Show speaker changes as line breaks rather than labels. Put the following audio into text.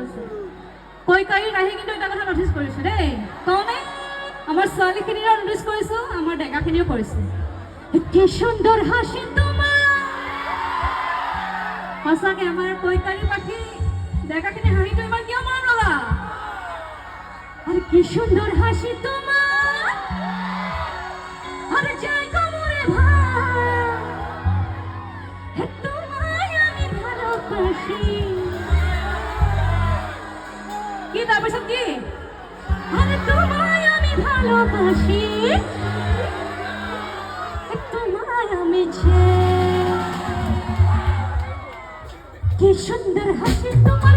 কৈছো কৈকাৰী ৰাহি কিন্তু এটা কথা নটিচ কৰিছো দেই কওনে আমাৰ ছোৱালীখিনিৰো নটিচ কৰিছো আমাৰ ডেকাখিনিও কৰিছে কি সুন্দৰ হাসি তোমাৰ সঁচাকে আমাৰ কৈকাৰী পাখি ডেকাখিনি হাঁহিটো ইমান কিয় মৰম লগা আর কি সুন্দর হাসি তোমার আর যাই কোমরে ভাই তোমায় আমি ভালোবাসি কি তারপর কি আর তোমায় আমি ভালোবাসি তোমায় আমি কি সুন্দর হাসি তোমার